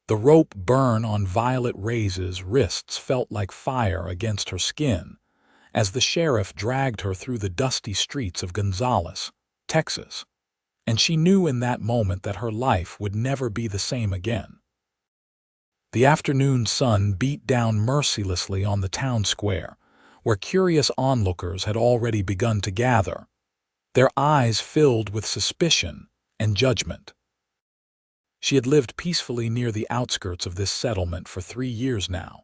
The rope burn on Violet Reyes's wrists felt like fire against her skin as the sheriff dragged her through the dusty streets of Gonzales, Texas, and she knew in that moment that her life would never be the same again. The afternoon sun beat down mercilessly on the town square, where curious onlookers had already begun to gather, their eyes filled with suspicion and judgment. She had lived peacefully near the outskirts of this settlement for 3 years now,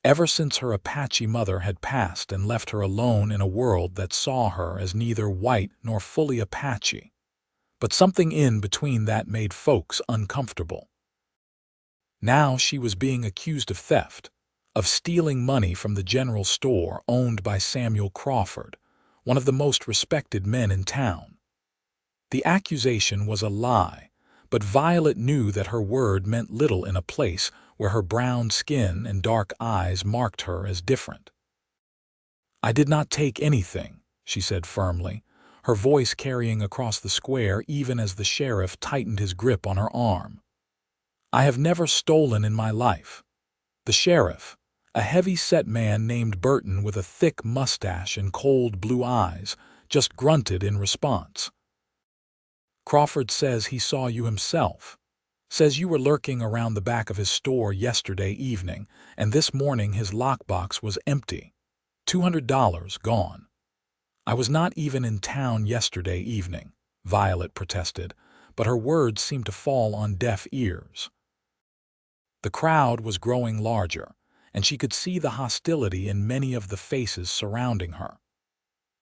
ever since her Apache mother had passed and left her alone in a world that saw her as neither white nor fully Apache, but something in between that made folks uncomfortable. Now she was being accused of theft, of stealing money from the general store owned by Samuel Crawford, one of the most respected men in town. The accusation was a lie, but Violet knew that her word meant little in a place where her brown skin and dark eyes marked her as different. "I did not take anything," she said firmly, her voice carrying across the square even as the sheriff tightened his grip on her arm. "I have never stolen in my life." The sheriff, a heavy-set man named Burton with a thick mustache and cold blue eyes, just grunted in response. "Crawford says he saw you himself. Says you were lurking around the back of his store yesterday evening, and this morning his lockbox was empty. $200 gone." "I was not even in town yesterday evening," Violet protested, but her words seemed to fall on deaf ears. The crowd was growing larger, and she could see the hostility in many of the faces surrounding her.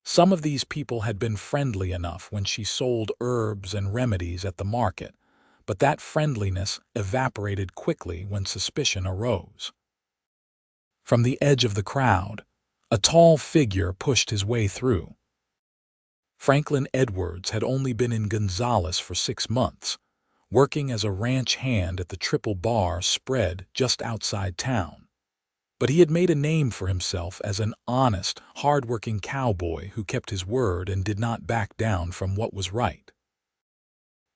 Some of these people had been friendly enough when she sold herbs and remedies at the market, but that friendliness evaporated quickly when suspicion arose. From the edge of the crowd, a tall figure pushed his way through. Franklin Edwards had only been in Gonzales for 6 months, working as a ranch hand at the Triple Bar spread just outside town. But he had made a name for himself as an honest, hard-working cowboy who kept his word and did not back down from what was right.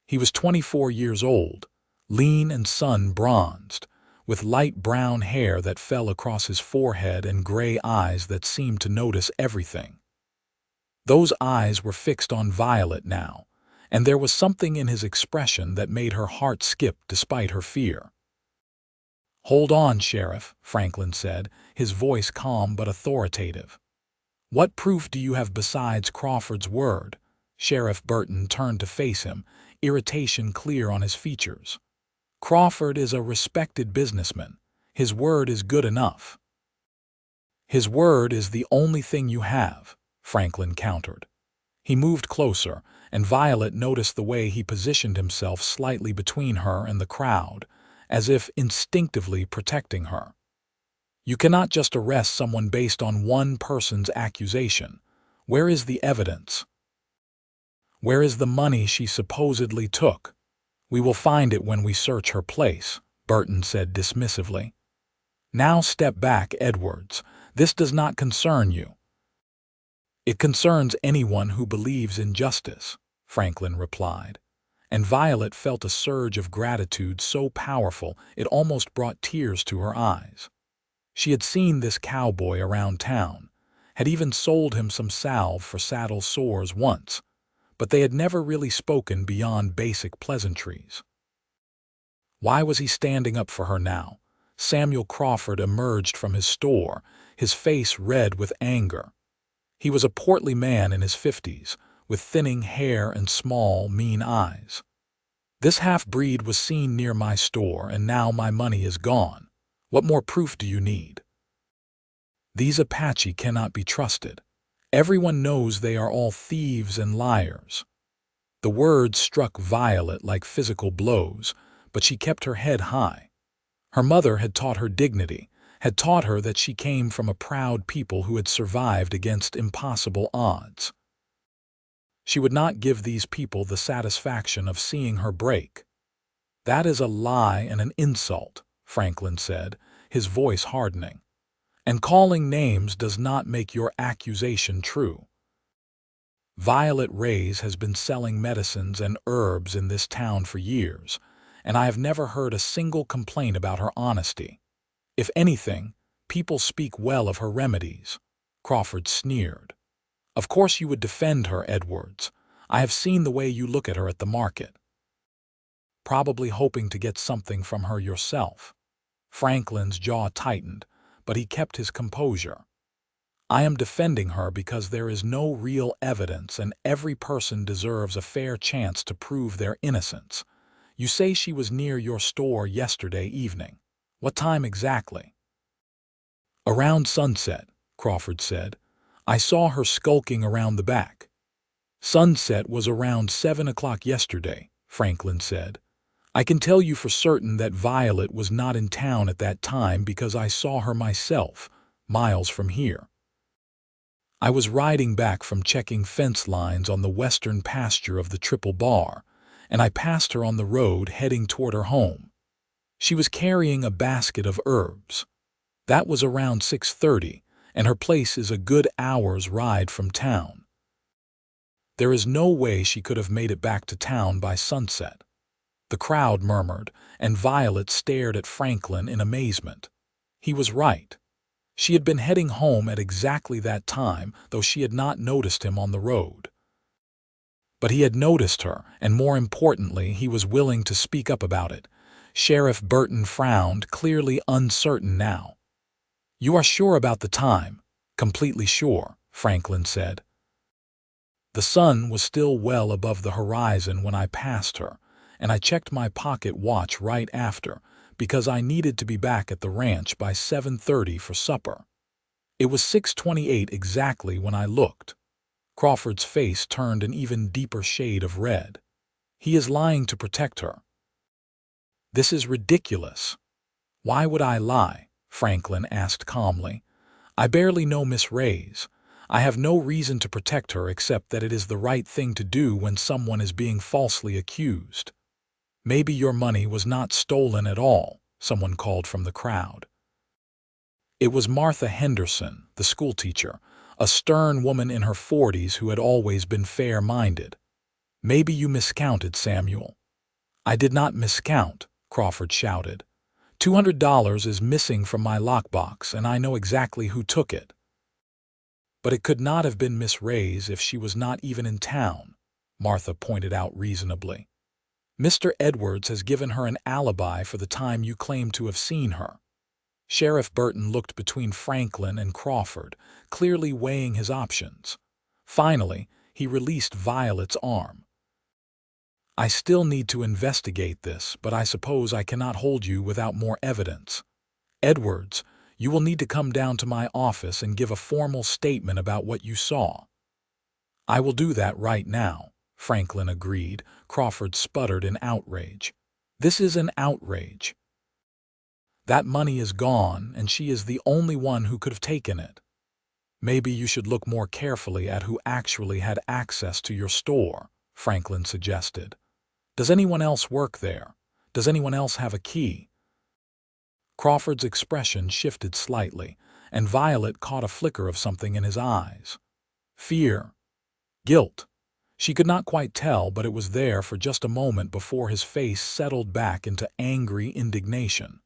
He was 24 years old, lean and sun-bronzed, with light brown hair that fell across his forehead and gray eyes that seemed to notice everything. Those eyes were fixed on Violet now, and there was something in his expression that made her heart skip despite her fear. "Hold on, Sheriff," Franklin said, his voice calm but authoritative. "What proof do you have besides Crawford's word?" Sheriff Burton turned to face him, irritation clear on his features. "Crawford is a respected businessman. His word is good enough." "His word is the only thing you have," Franklin countered. He moved closer, and Violet noticed the way he positioned himself slightly between her and the crowd, as if instinctively protecting her. "You cannot just arrest someone based on one person's accusation. Where is the evidence? Where is the money she supposedly took?" "We will find it when we search her place," Burton said dismissively. "Now step back, Edwards. This does not concern you." "It concerns anyone who believes in justice," Franklin replied, and Violet felt a surge of gratitude so powerful it almost brought tears to her eyes. She had seen this cowboy around town, had even sold him some salve for saddle sores once, but they had never really spoken beyond basic pleasantries. Why was he standing up for her now? Samuel Crawford emerged from his store, his face red with anger. He was a portly man in his 50s, with thinning hair and small, mean eyes. "This half-breed was seen near my store, and now my money is gone. What more proof do you need?" "These Apache cannot be trusted. Everyone knows they are all thieves and liars." The words struck Violet like physical blows, but she kept her head high. Her mother had taught her dignity, had taught her that she came from a proud people who had survived against impossible odds. She would not give these people the satisfaction of seeing her break. "That is a lie and an insult," Franklin said, his voice hardening. "And calling names does not make your accusation true. Violet Reyes has been selling medicines and herbs in this town for years, and I have never heard a single complaint about her honesty. If anything, people speak well of her remedies." Crawford sneered. "Of course you would defend her, Edwards. I have seen the way you look at her at the market. Probably hoping to get something from her yourself." Franklin's jaw tightened, but he kept his composure. "I am defending her because there is no real evidence and every person deserves a fair chance to prove their innocence. You say she was near your store yesterday evening. What time exactly?" "Around sunset," Crawford said. "I saw her skulking around the back." "Sunset was around 7 o'clock yesterday," Franklin said. "I can tell you for certain that Violet was not in town at that time because I saw her myself, miles from here. I was riding back from checking fence lines on the western pasture of the Triple Bar, and I passed her on the road heading toward her home. She was carrying a basket of herbs. That was around 6:30, and her place is a good hour's ride from town. There is no way she could have made it back to town by sunset." The crowd murmured, and Violet stared at Franklin in amazement. He was right. She had been heading home at exactly that time, though she had not noticed him on the road. But he had noticed her, and more importantly, he was willing to speak up about it. Sheriff Burton frowned, clearly uncertain now. "You are sure about the time?" "Completely sure," Franklin said. "The sun was still well above the horizon when I passed her, and I checked my pocket watch right after, because I needed to be back at the ranch by 7:30 for supper. It was 6:28 exactly when I looked." Crawford's face turned an even deeper shade of red. "He is lying to protect her." "This is ridiculous." "Why would I lie?" Franklin asked calmly. "I barely know Miss Reyes. I have no reason to protect her except that it is the right thing to do when someone is being falsely accused." "Maybe your money was not stolen at all," someone called from the crowd. It was Martha Henderson, the schoolteacher, a stern woman in her 40s who had always been fair-minded. "Maybe you miscounted, Samuel." "I did not miscount," Crawford shouted. $200 is missing from my lockbox, and I know exactly who took it." "But it could not have been Miss Reyes if she was not even in town," Martha pointed out reasonably. "Mr. Edwards has given her an alibi for the time you claim to have seen her." Sheriff Burton looked between Franklin and Crawford, clearly weighing his options. Finally, he released Violet's arm. "I still need to investigate this, but I suppose I cannot hold you without more evidence. Edwards, you will need to come down to my office and give a formal statement about what you saw." "I will do that right now," Franklin agreed. Crawford sputtered in outrage. "This is an outrage. That money is gone, and she is the only one who could have taken it. Maybe you should look more carefully at who actually had access to your store," Franklin suggested. "Does anyone else work there? Does anyone else have a key?" Crawford's expression shifted slightly, and Violet caught a flicker of something in his eyes. Fear. Guilt. She could not quite tell, but it was there for just a moment before his face settled back into angry indignation.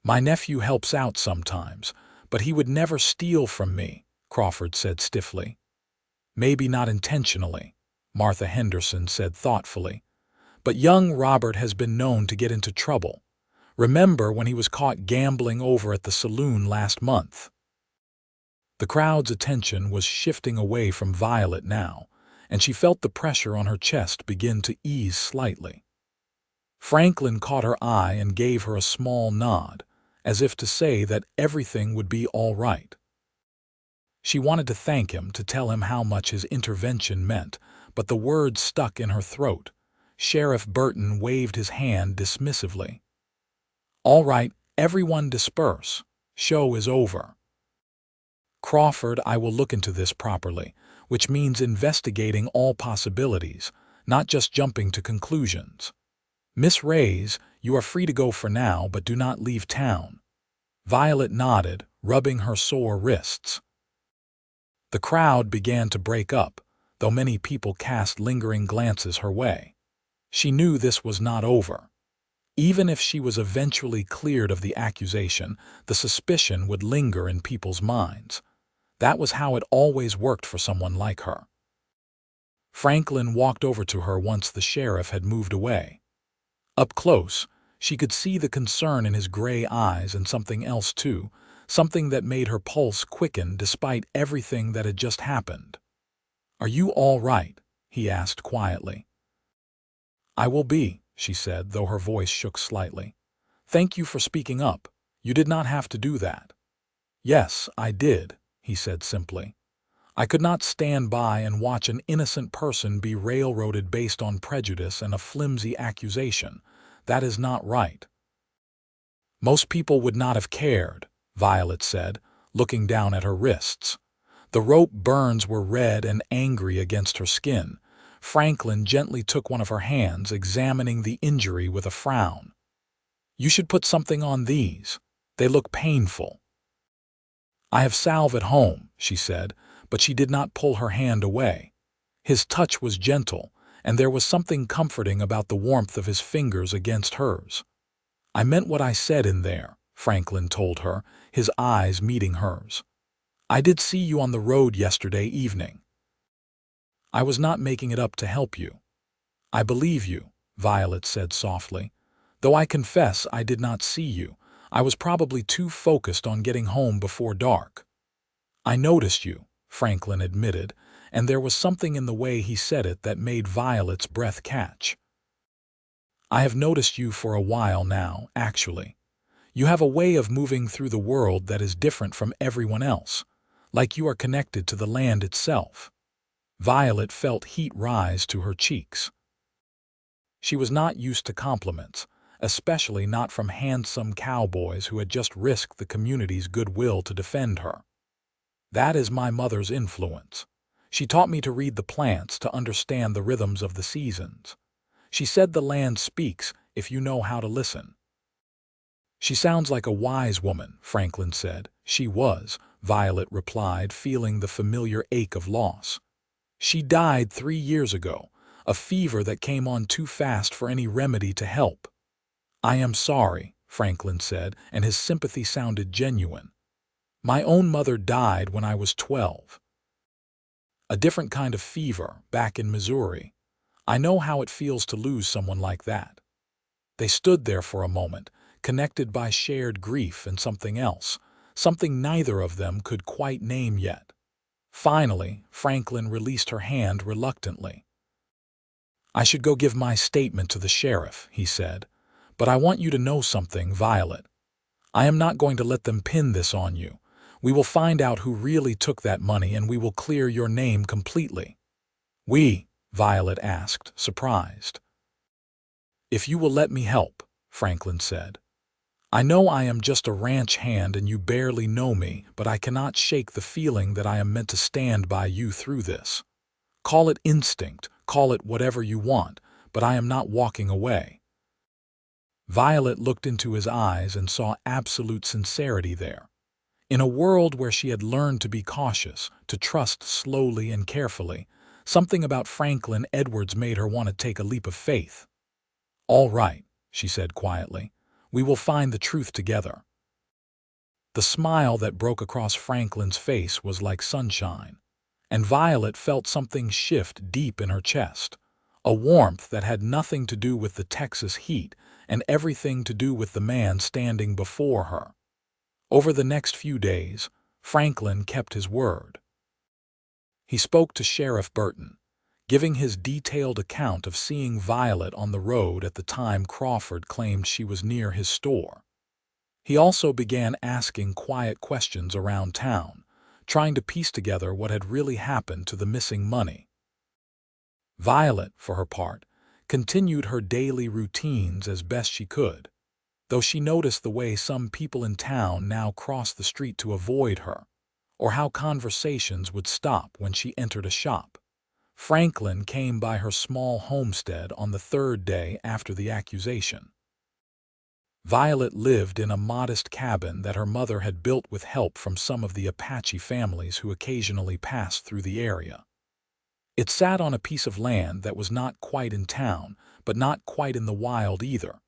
"My nephew helps out sometimes, but he would never steal from me," Crawford said stiffly. "Maybe not intentionally," Martha Henderson said thoughtfully. "But young Robert has been known to get into trouble. Remember when he was caught gambling over at the saloon last month?" The crowd's attention was shifting away from Violet now, and she felt the pressure on her chest begin to ease slightly. Franklin caught her eye and gave her a small nod, as if to say that everything would be all right. She wanted to thank him, to tell him how much his intervention meant, but the words stuck in her throat. Sheriff Burton waved his hand dismissively. "All right, everyone disperse. Show is over." "Crawford, I will look into this properly, which means investigating all possibilities, not just jumping to conclusions. Miss Reyes, you are free to go for now, but do not leave town." Violet nodded, rubbing her sore wrists. The crowd began to break up, though many people cast lingering glances her way. She knew this was not over. Even if she was eventually cleared of the accusation, the suspicion would linger in people's minds. That was how it always worked for someone like her. Franklin walked over to her once the sheriff had moved away. Up close, she could see the concern in his gray eyes and something else too, something that made her pulse quicken despite everything that had just happened. "Are you all right?" he asked quietly. "I will be," she said, though her voice shook slightly. "Thank you for speaking up. You did not have to do that." "Yes, I did," he said simply. "I could not stand by and watch an innocent person be railroaded based on prejudice and a flimsy accusation. That is not right." "Most people would not have cared," Violet said, looking down at her wrists. The rope burns were red and angry against her skin. Franklin gently took one of her hands, examining the injury with a frown. "You should put something on these. They look painful." "I have salve at home," she said, but she did not pull her hand away. His touch was gentle, and there was something comforting about the warmth of his fingers against hers. "I meant what I said in there," Franklin told her, his eyes meeting hers. "I did see you on the road yesterday evening." "I was not making it up to help you." "I believe you," Violet said softly. "Though I confess I did not see you. I was probably too focused on getting home before dark." "I noticed you," Franklin admitted, and there was something in the way he said it that made Violet's breath catch. "I have noticed you for a while now, actually. You have a way of moving through the world that is different from everyone else, like you are connected to the land itself." Violet felt heat rise to her cheeks. She was not used to compliments, especially not from handsome cowboys who had just risked the community's goodwill to defend her. "That is my mother's influence. She taught me to read the plants, to understand the rhythms of the seasons. She said the land speaks if you know how to listen." "She sounds like a wise woman," Franklin said. "She was," Violet replied, feeling the familiar ache of loss. "She died 3 years ago, a fever that came on too fast for any remedy to help." "I am sorry," Franklin said, and his sympathy sounded genuine. "My own mother died when I was 12. A different kind of fever, back in Missouri. I know how it feels to lose someone like that." They stood there for a moment, connected by shared grief and something else, something neither of them could quite name yet. Finally, Franklin released her hand reluctantly. "I should go give my statement to the sheriff," he said. "But I want you to know something, Violet. I am not going to let them pin this on you. We will find out who really took that money and we will clear your name completely." "We?" Violet asked, surprised. "If you will let me help," Franklin said. "I know I am just a ranch hand and you barely know me, but I cannot shake the feeling that I am meant to stand by you through this. Call it instinct, call it whatever you want, but I am not walking away." Violet looked into his eyes and saw absolute sincerity there. In a world where she had learned to be cautious, to trust slowly and carefully, something about Franklin Edwards made her want to take a leap of faith. "All right," she said quietly. "We will find the truth together." The smile that broke across Franklin's face was like sunshine, and Violet felt something shift deep in her chest, a warmth that had nothing to do with the Texas heat and everything to do with the man standing before her. Over the next few days, Franklin kept his word. He spoke to Sheriff Burton, giving his detailed account of seeing Violet on the road at the time Crawford claimed she was near his store. He also began asking quiet questions around town, trying to piece together what had really happened to the missing money. Violet, for her part, continued her daily routines as best she could, though she noticed the way some people in town now crossed the street to avoid her, or how conversations would stop when she entered a shop. Franklin came by her small homestead on the 3rd day after the accusation. Violet lived in a modest cabin that her mother had built with help from some of the Apache families who occasionally passed through the area. It sat on a piece of land that was not quite in town, but not quite in the wild either,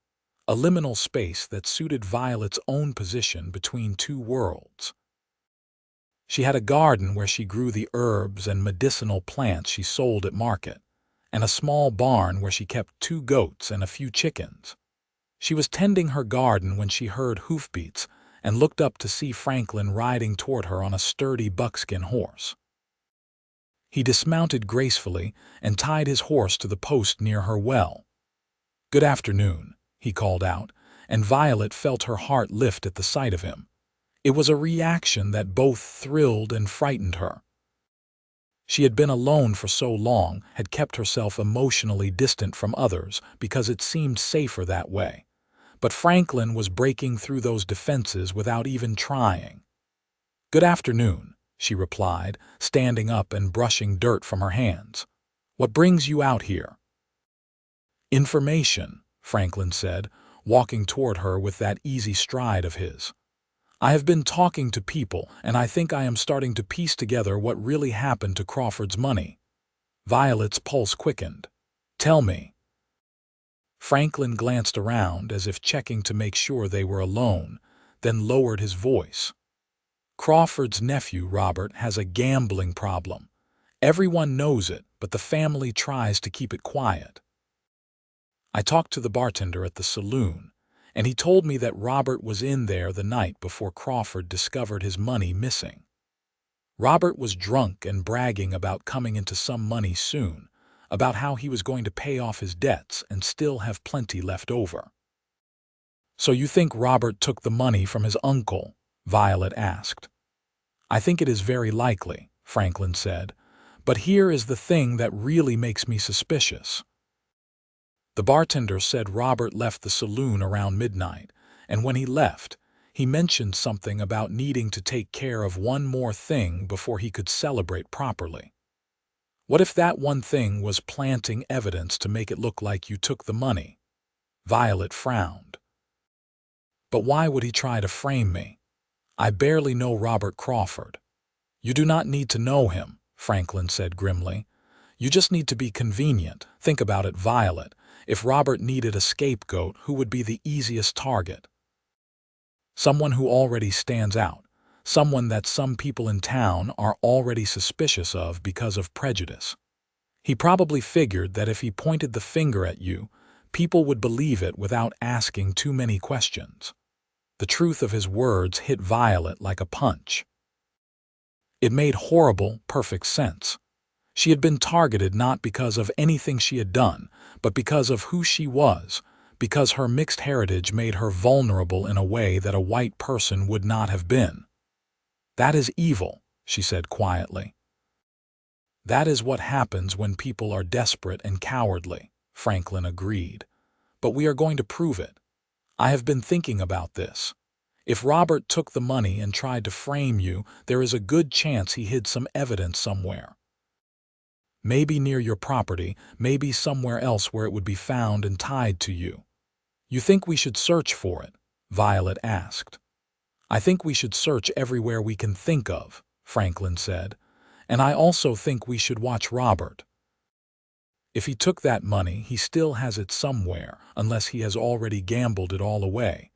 a liminal space that suited Violet's own position between two worlds. She had a garden where she grew the herbs and medicinal plants she sold at market, and a small barn where she kept 2 goats and a few chickens. She was tending her garden when she heard hoofbeats and looked up to see Franklin riding toward her on a sturdy buckskin horse. He dismounted gracefully and tied his horse to the post near her well. "Good afternoon," he called out, and Violet felt her heart lift at the sight of him. It was a reaction that both thrilled and frightened her. She had been alone for so long, had kept herself emotionally distant from others because it seemed safer that way. But Franklin was breaking through those defenses without even trying. "Good afternoon," she replied, standing up and brushing dirt from her hands. "What brings you out here?" "Information," Franklin said, walking toward her with that easy stride of his. "I have been talking to people, and I think I am starting to piece together what really happened to Crawford's money." Violet's pulse quickened. "Tell me." Franklin glanced around as if checking to make sure they were alone, then lowered his voice. "Crawford's nephew, Robert, has a gambling problem. Everyone knows it, but the family tries to keep it quiet. I talked to the bartender at the saloon, and he told me that Robert was in there the night before Crawford discovered his money missing. Robert was drunk and bragging about coming into some money soon, about how he was going to pay off his debts and still have plenty left over." "So you think Robert took the money from his uncle?" Violet asked. "I think it is very likely," Franklin said, "but here is the thing that really makes me suspicious. The bartender said Robert left the saloon around midnight, and when he left, he mentioned something about needing to take care of one more thing before he could celebrate properly. What if that one thing was planting evidence to make it look like you took the money?" Violet frowned. "But why would he try to frame me? I barely know Robert Crawford." "You do not need to know him," Franklin said grimly. "You just need to be convenient. Think about it, Violet. If Robert needed a scapegoat, who would be the easiest target? Someone who already stands out. Someone that some people in town are already suspicious of because of prejudice. He probably figured that if he pointed the finger at you, people would believe it without asking too many questions." The truth of his words hit Violet like a punch. It made horrible, perfect sense. She had been targeted not because of anything she had done, but because of who she was, because her mixed heritage made her vulnerable in a way that a white person would not have been. "That is evil," she said quietly. "That is what happens when people are desperate and cowardly," Franklin agreed. "But we are going to prove it. I have been thinking about this. If Robert took the money and tried to frame you, there is a good chance he hid some evidence somewhere. Maybe near your property, maybe somewhere else where it would be found and tied to you." "You think we should search for it?" Violet asked. "I think we should search everywhere we can think of," Franklin said. "And I also think we should watch Robert. If he took that money, he still has it somewhere, unless he has already gambled it all away.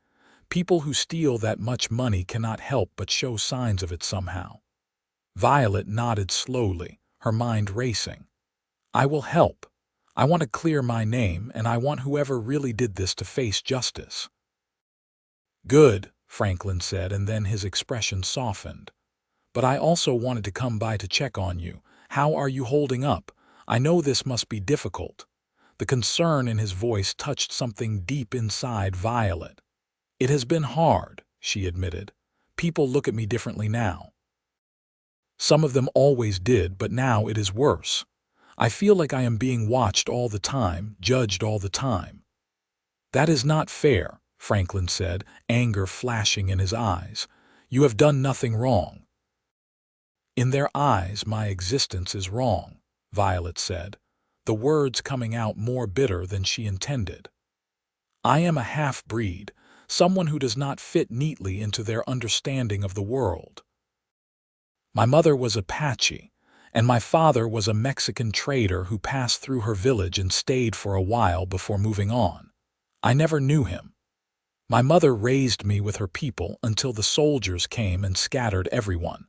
People who steal that much money cannot help but show signs of it somehow." Violet nodded slowly, her mind racing. "I will help. I want to clear my name, and I want whoever really did this to face justice." "Good," Franklin said, and then his expression softened. "But I also wanted to come by to check on you. How are you holding up? I know this must be difficult." The concern in his voice touched something deep inside Violet. "It has been hard," she admitted. "People look at me differently now. Some of them always did, but now it is worse. I feel like I am being watched all the time, judged all the time." "That is not fair," Franklin said, anger flashing in his eyes. "You have done nothing wrong." "In their eyes, my existence is wrong," Violet said, the words coming out more bitter than she intended. "I am a half-breed, someone who does not fit neatly into their understanding of the world. My mother was Apache, and my father was a Mexican trader who passed through her village and stayed for a while before moving on. I never knew him. My mother raised me with her people until the soldiers came and scattered everyone.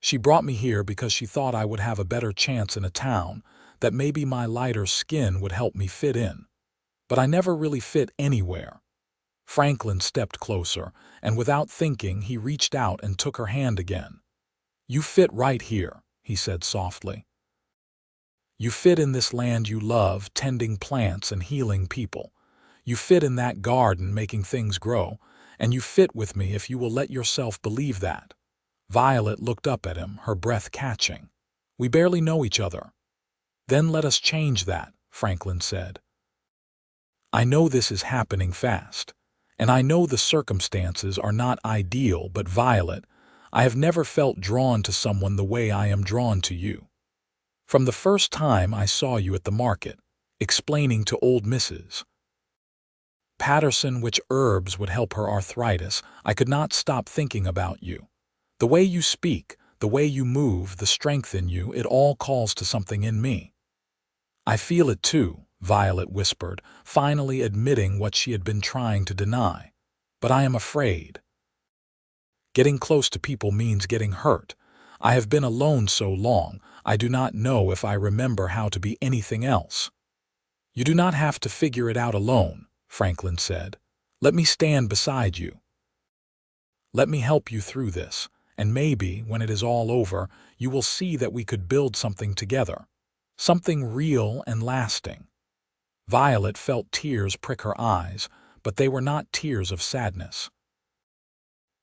She brought me here because she thought I would have a better chance in a town, that maybe my lighter skin would help me fit in. But I never really fit anywhere. Franklin stepped closer, and without thinking, he reached out and took her hand again. You fit right here, he said softly. You fit in this land you love, tending plants and healing people. You fit in that garden, making things grow, and you fit with me if you will let yourself believe that. Violet looked up at him, her breath catching. We barely know each other. Then let us change that, Franklin said. I know this is happening fast, and I know the circumstances are not ideal, but Violet, I have never felt drawn to someone the way I am drawn to you. From the first time I saw you at the market, explaining to old Mrs. Patterson which herbs would help her arthritis, I could not stop thinking about you. The way you speak, the way you move, the strength in you, it all calls to something in me. I feel it too, Violet whispered, finally admitting what she had been trying to deny. But I am afraid. Getting close to people means getting hurt. I have been alone so long, I do not know if I remember how to be anything else. You do not have to figure it out alone, Franklin said. Let me stand beside you. Let me help you through this, and maybe, when it is all over, you will see that we could build something together. Something real and lasting. Violet felt tears prick her eyes, but they were not tears of sadness.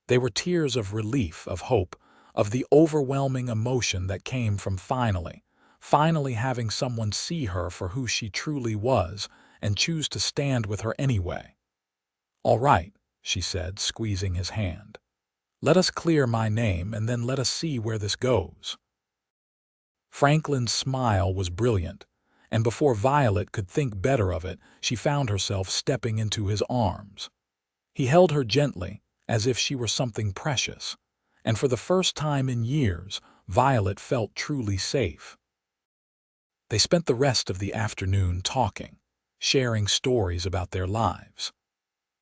They were tears of relief, of hope, of the overwhelming emotion that came from finally having someone see her for who she truly was and choose to stand with her anyway. All right, she said, squeezing his hand. Let us clear my name and then let us see where this goes. Franklin's smile was brilliant, and before Violet could think better of it, she found herself stepping into his arms. He held her gently, as if she were something precious, and for the first time in years, Violet felt truly safe. They spent the rest of the afternoon talking, sharing stories about their lives.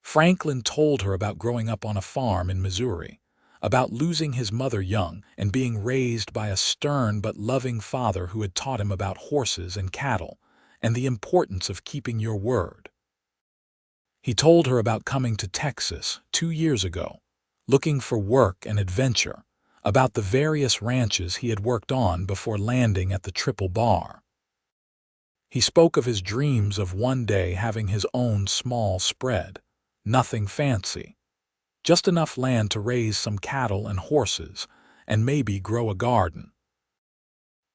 Franklin told her about growing up on a farm in Missouri, about losing his mother young and being raised by a stern but loving father who had taught him about horses and cattle and the importance of keeping your word. He told her about coming to Texas 2 years ago, looking for work and adventure, about the various ranches he had worked on before landing at the Triple Bar. He spoke of his dreams of one day having his own small spread, nothing fancy, just enough land to raise some cattle and horses and maybe grow a garden.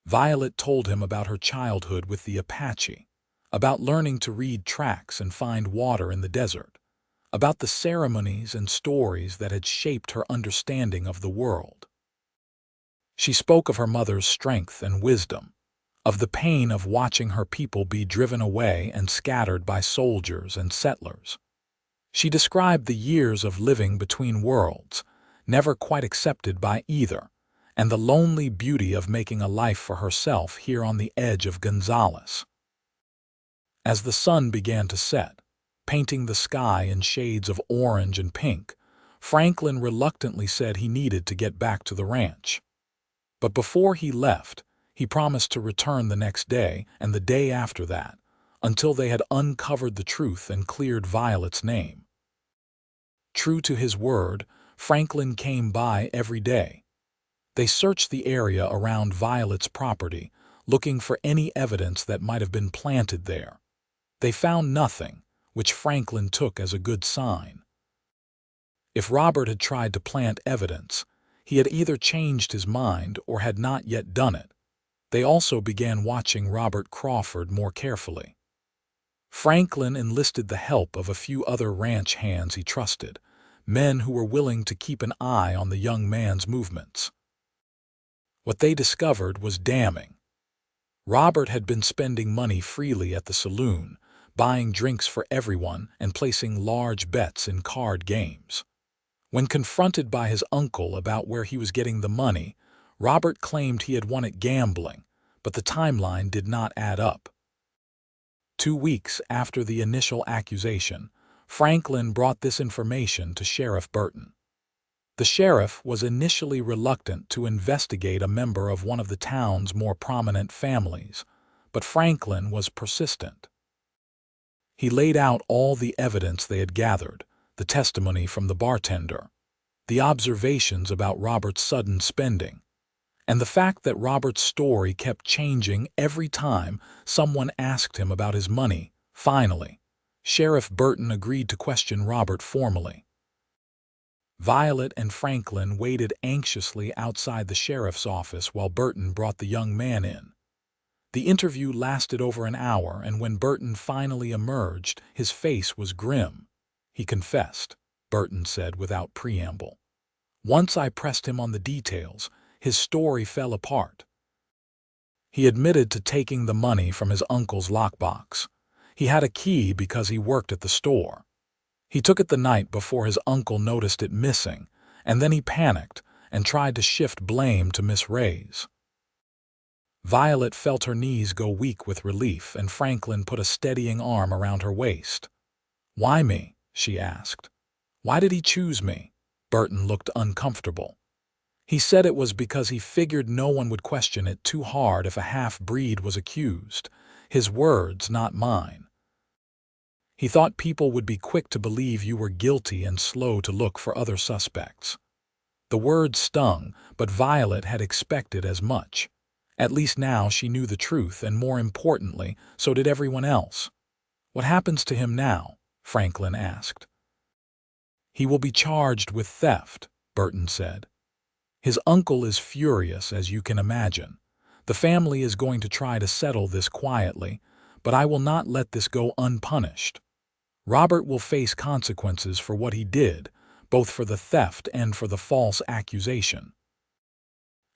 Violet told him about her childhood with the Apache, about learning to read tracks and find water in the desert, about the ceremonies and stories that had shaped her understanding of the world. She spoke of her mother's strength and wisdom, of the pain of watching her people be driven away and scattered by soldiers and settlers. She described the years of living between worlds, never quite accepted by either, and the lonely beauty of making a life for herself here on the edge of Gonzales. As the sun began to set, painting the sky in shades of orange and pink, Franklin reluctantly said he needed to get back to the ranch. But before he left, he promised to return the next day and the day after that, until they had uncovered the truth and cleared Violet's name. True to his word, Franklin came by every day. They searched the area around Violet's property, looking for any evidence that might have been planted there. They found nothing, which Franklin took as a good sign. If Robert had tried to plant evidence, he had either changed his mind or had not yet done it. They also began watching Robert Crawford more carefully. Franklin enlisted the help of a few other ranch hands he trusted, men who were willing to keep an eye on the young man's movements. What they discovered was damning. Robert had been spending money freely at the saloon, buying drinks for everyone and placing large bets in card games. When confronted by his uncle about where he was getting the money, Robert claimed he had won at gambling, but the timeline did not add up. 2 weeks after the initial accusation, Franklin brought this information to Sheriff Burton. The sheriff was initially reluctant to investigate a member of one of the town's more prominent families, but Franklin was persistent. He laid out all the evidence they had gathered, the testimony from the bartender, the observations about Robert's sudden spending, and the fact that Robert's story kept changing every time someone asked him about his money. Finally, Sheriff Burton agreed to question Robert formally. Violet and Franklin waited anxiously outside the sheriff's office while Burton brought the young man in. The interview lasted over an hour, and when Burton finally emerged, his face was grim. "He confessed," Burton said without preamble. "Once I pressed him on the details, his story fell apart. He admitted to taking the money from his uncle's lockbox. He had a key because he worked at the store. He took it the night before his uncle noticed it missing, and then he panicked and tried to shift blame to Miss Reyes." Violet felt her knees go weak with relief, and Franklin put a steadying arm around her waist. "Why me?" she asked. "Why did he choose me?" Burton looked uncomfortable. "He said it was because he figured no one would question it too hard if a half-breed was accused. His words, not mine. He thought people would be quick to believe you were guilty and slow to look for other suspects." The words stung, but Violet had expected as much. At least now she knew the truth, and more importantly, so did everyone else. "What happens to him now?" Franklin asked. "He will be charged with theft," Burton said. "His uncle is furious, as you can imagine. The family is going to try to settle this quietly, but I will not let this go unpunished. Robert will face consequences for what he did, both for the theft and for the false accusation."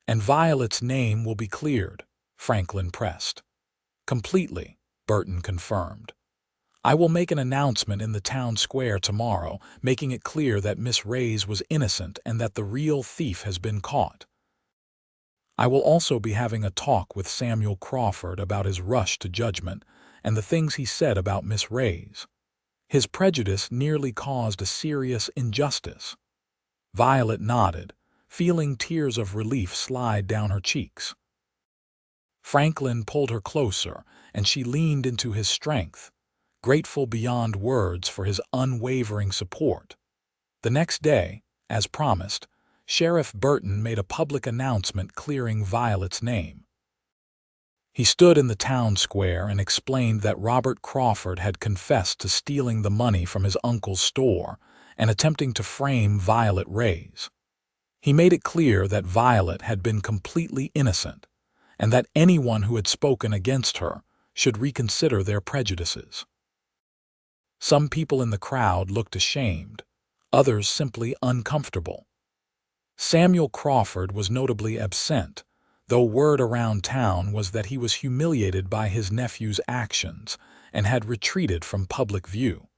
"And Violet's name will be cleared," Franklin pressed. "Completely," Burton confirmed. "I will make an announcement in the town square tomorrow, making it clear that Miss Reyes was innocent and that the real thief has been caught. I will also be having a talk with Samuel Crawford about his rush to judgment and the things he said about Miss Reyes. His prejudice nearly caused a serious injustice." Violet nodded, feeling tears of relief slide down her cheeks. Franklin pulled her closer, and she leaned into his strength, grateful beyond words for his unwavering support. The next day, as promised, Sheriff Burton made a public announcement clearing Violet's name. He stood in the town square and explained that Robert Crawford had confessed to stealing the money from his uncle's store and attempting to frame Violet Reyes. He made it clear that Violet had been completely innocent, and that anyone who had spoken against her should reconsider their prejudices. Some people in the crowd looked ashamed, others simply uncomfortable. Samuel Crawford was notably absent, though word around town was that he was humiliated by his nephew's actions and had retreated from public view.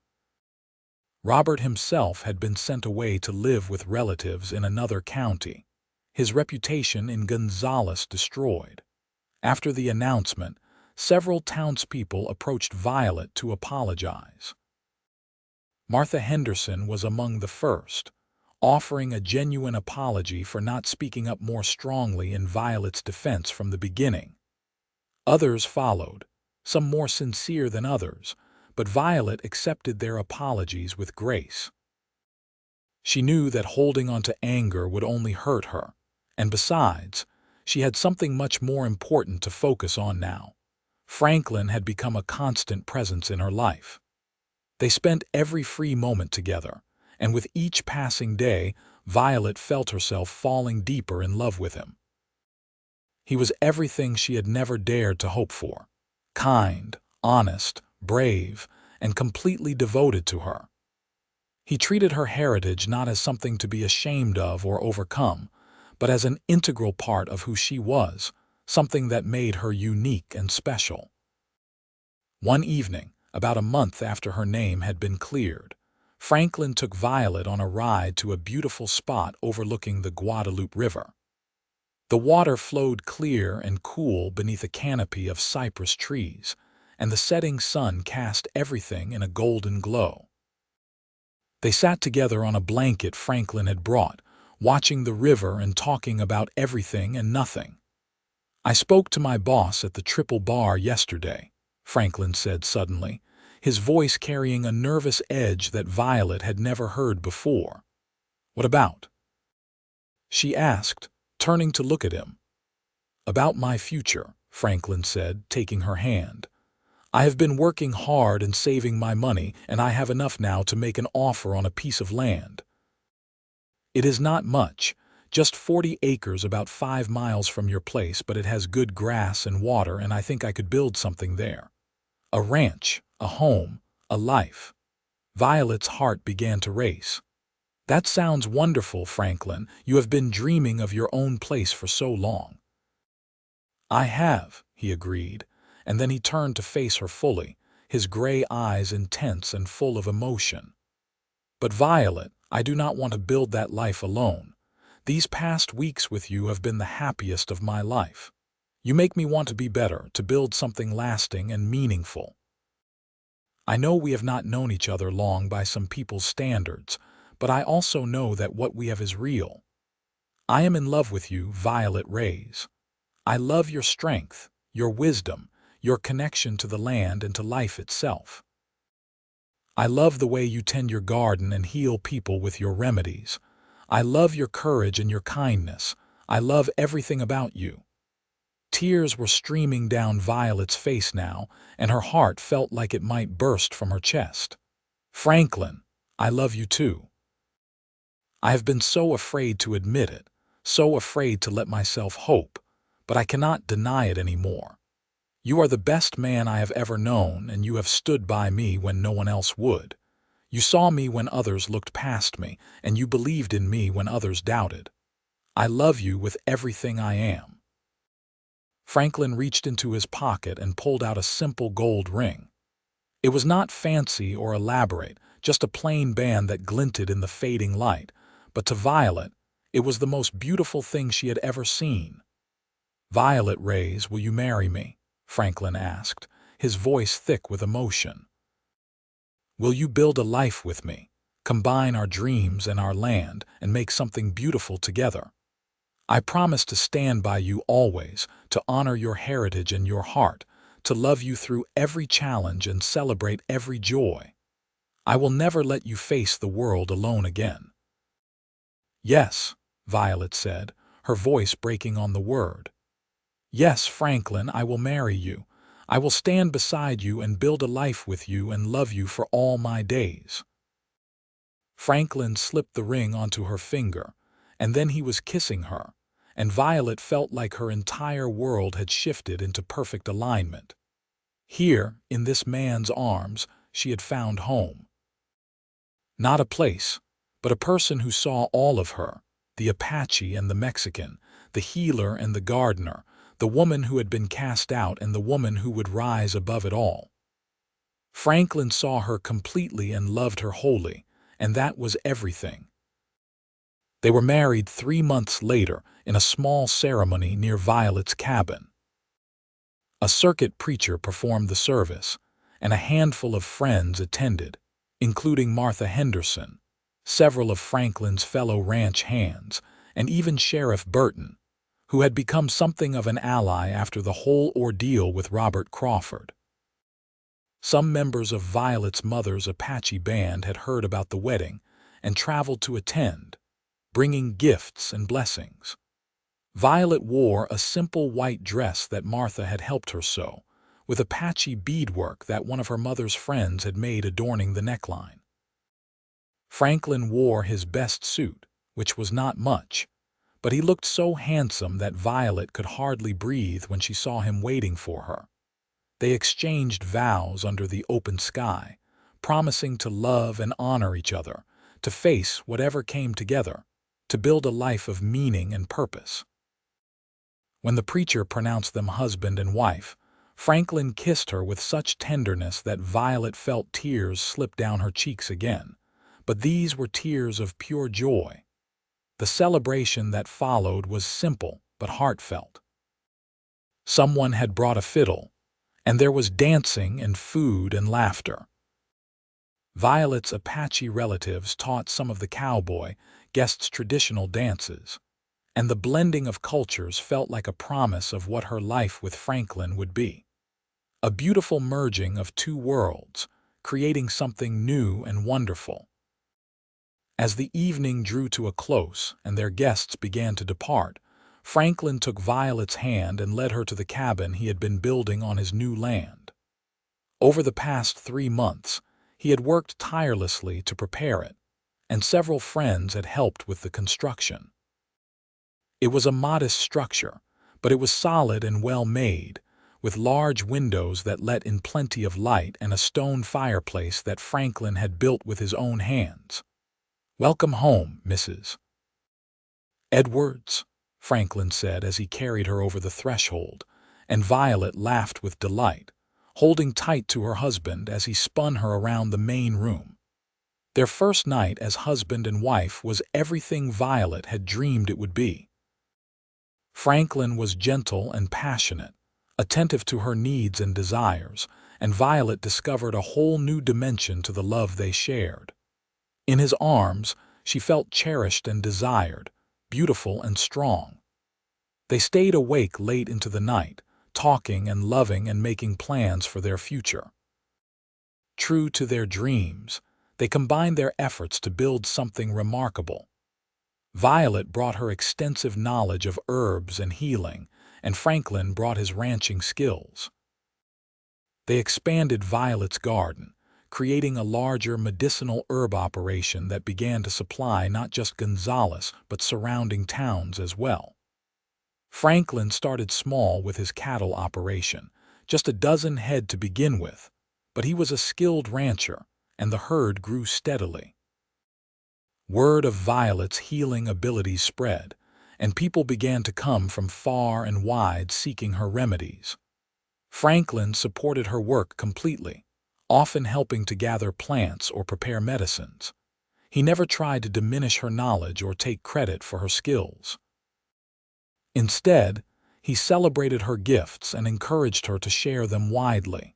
Robert himself had been sent away to live with relatives in another county, his reputation in Gonzales destroyed. After the announcement, several townspeople approached Violet to apologize. Martha Henderson was among the first, offering a genuine apology for not speaking up more strongly in Violet's defense from the beginning. Others followed, some more sincere than others, but Violet accepted their apologies with grace. She knew that holding on to anger would only hurt her, and besides, she had something much more important to focus on now. Franklin had become a constant presence in her life. They spent every free moment together, and with each passing day, Violet felt herself falling deeper in love with him. He was everything she had never dared to hope for: kind, honest, brave, and completely devoted to her. He treated her heritage not as something to be ashamed of or overcome, but as an integral part of who she was, something that made her unique and special. One evening, about a month after her name had been cleared, Franklin took Violet on a ride to a beautiful spot overlooking the Guadalupe River. The water flowed clear and cool beneath a canopy of cypress trees, and the setting sun cast everything in a golden glow. They sat together on a blanket Franklin had brought, watching the river and talking about everything and nothing. "I spoke to my boss at the Triple Bar yesterday," Franklin said suddenly, his voice carrying a nervous edge that Violet had never heard before. "What about?" she asked, turning to look at him. "About my future," Franklin said, taking her hand. "I have been working hard and saving my money, and I have enough now to make an offer on a piece of land. It is not much, just 40 acres about 5 miles from your place, but it has good grass and water, and I think I could build something there. A ranch, a home, a life." Violet's heart began to race. "That sounds wonderful, Franklin. You have been dreaming of your own place for so long." "I have," he agreed, and then he turned to face her fully, his gray eyes intense and full of emotion. "But Violet, I do not want to build that life alone. These past weeks with you have been the happiest of my life. You make me want to be better, to build something lasting and meaningful. I know we have not known each other long by some people's standards, but I also know that what we have is real. I am in love with you, Violet Reyes. I love your strength, your wisdom, your connection to the land and to life itself. I love the way you tend your garden and heal people with your remedies. I love your courage and your kindness. I love everything about you." Tears were streaming down Violet's face now, and her heart felt like it might burst from her chest. "Franklin, I love you too. I have been so afraid to admit it, so afraid to let myself hope, but I cannot deny it anymore. You are the best man I have ever known, and you have stood by me when no one else would. You saw me when others looked past me, and you believed in me when others doubted. I love you with everything I am." Franklin reached into his pocket and pulled out a simple gold ring. It was not fancy or elaborate, just a plain band that glinted in the fading light, but to Violet, it was the most beautiful thing she had ever seen. "Violet Reyes, will you marry me?" Franklin asked, his voice thick with emotion. "Will you build a life with me, combine our dreams and our land, and make something beautiful together? I promise to stand by you always, to honor your heritage and your heart, to love you through every challenge and celebrate every joy. I will never let you face the world alone again." "Yes," Violet said, her voice breaking on the word. "Yes, Franklin, I will marry you. I will stand beside you and build a life with you and love you for all my days." Franklin slipped the ring onto her finger, and then he was kissing her, and Violet felt like her entire world had shifted into perfect alignment. Here, in this man's arms, she had found home. Not a place, but a person who saw all of her, the Apache and the Mexican, the healer and the gardener, the woman who had been cast out and the woman who would rise above it all. Franklin saw her completely and loved her wholly, and that was everything. They were married 3 months later in a small ceremony near Violet's cabin. A circuit preacher performed the service, and a handful of friends attended, including Martha Henderson, several of Franklin's fellow ranch hands, and even Sheriff Burton, who had become something of an ally after the whole ordeal with Robert Crawford. Some members of Violet's mother's Apache band had heard about the wedding and traveled to attend, bringing gifts and blessings. Violet wore a simple white dress that Martha had helped her sew, with Apache beadwork that one of her mother's friends had made adorning the neckline. Franklin wore his best suit, which was not much, but he looked so handsome that Violet could hardly breathe when she saw him waiting for her. They exchanged vows under the open sky, promising to love and honor each other, to face whatever came together, to build a life of meaning and purpose. When the preacher pronounced them husband and wife, Franklin kissed her with such tenderness that Violet felt tears slip down her cheeks again, but these were tears of pure joy. The celebration that followed was simple but heartfelt. Someone had brought a fiddle, and there was dancing and food and laughter. Violet's Apache relatives taught some of the cowboy guests traditional dances, and the blending of cultures felt like a promise of what her life with Franklin would be. A beautiful merging of two worlds, creating something new and wonderful. As the evening drew to a close and their guests began to depart, Franklin took Violet's hand and led her to the cabin he had been building on his new land. Over the past 3 months, he had worked tirelessly to prepare it, and several friends had helped with the construction. It was a modest structure, but it was solid and well made, with large windows that let in plenty of light and a stone fireplace that Franklin had built with his own hands. "Welcome home, Mrs. Edwards," Franklin said as he carried her over the threshold, and Violet laughed with delight, holding tight to her husband as he spun her around the main room. Their first night as husband and wife was everything Violet had dreamed it would be. Franklin was gentle and passionate, attentive to her needs and desires, and Violet discovered a whole new dimension to the love they shared. In his arms, she felt cherished and desired, beautiful and strong. They stayed awake late into the night, talking and loving and making plans for their future. True to their dreams, they combined their efforts to build something remarkable. Violet brought her extensive knowledge of herbs and healing, and Franklin brought his ranching skills. They expanded Violet's garden, creating a larger medicinal herb operation that began to supply not just Gonzales but surrounding towns as well. Franklin started small with his cattle operation, just a dozen head to begin with, but he was a skilled rancher, and the herd grew steadily. Word of Violet's healing abilities spread, and people began to come from far and wide seeking her remedies. Franklin supported her work completely, often helping to gather plants or prepare medicines. He never tried to diminish her knowledge or take credit for her skills. Instead, he celebrated her gifts and encouraged her to share them widely.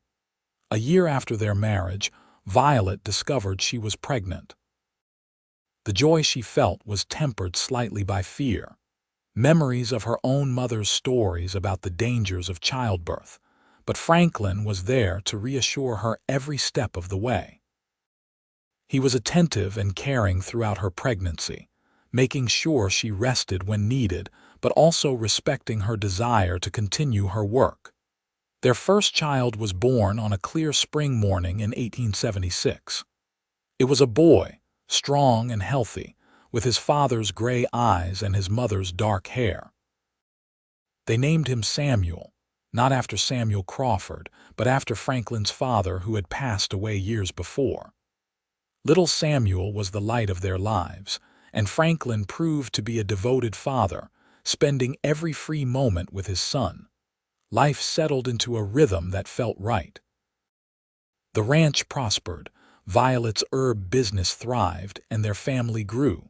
A year after their marriage, Violet discovered she was pregnant. The joy she felt was tempered slightly by fear. Memories of her own mother's stories about the dangers of childbirth, but Franklin was there to reassure her every step of the way. He was attentive and caring throughout her pregnancy, making sure she rested when needed, but also respecting her desire to continue her work. Their first child was born on a clear spring morning in 1876. It was a boy, strong and healthy, with his father's gray eyes and his mother's dark hair. They named him Samuel, not after Samuel Crawford, but after Franklin's father who had passed away years before. Little Samuel was the light of their lives, and Franklin proved to be a devoted father, spending every free moment with his son. Life settled into a rhythm that felt right. The ranch prospered, Violet's herb business thrived, and their family grew.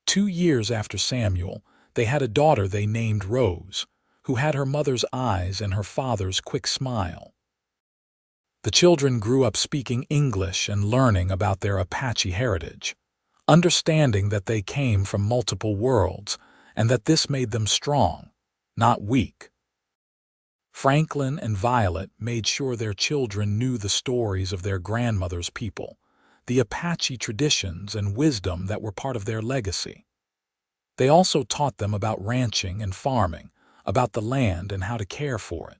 2 years after Samuel, they had a daughter they named Rose, who had her mother's eyes and her father's quick smile. The children grew up speaking English and learning about their Apache heritage, understanding that they came from multiple worlds and that this made them strong, not weak. Franklin and Violet made sure their children knew the stories of their grandmother's people, the Apache traditions and wisdom that were part of their legacy. They also taught them about ranching and farming, about the land and how to care for it.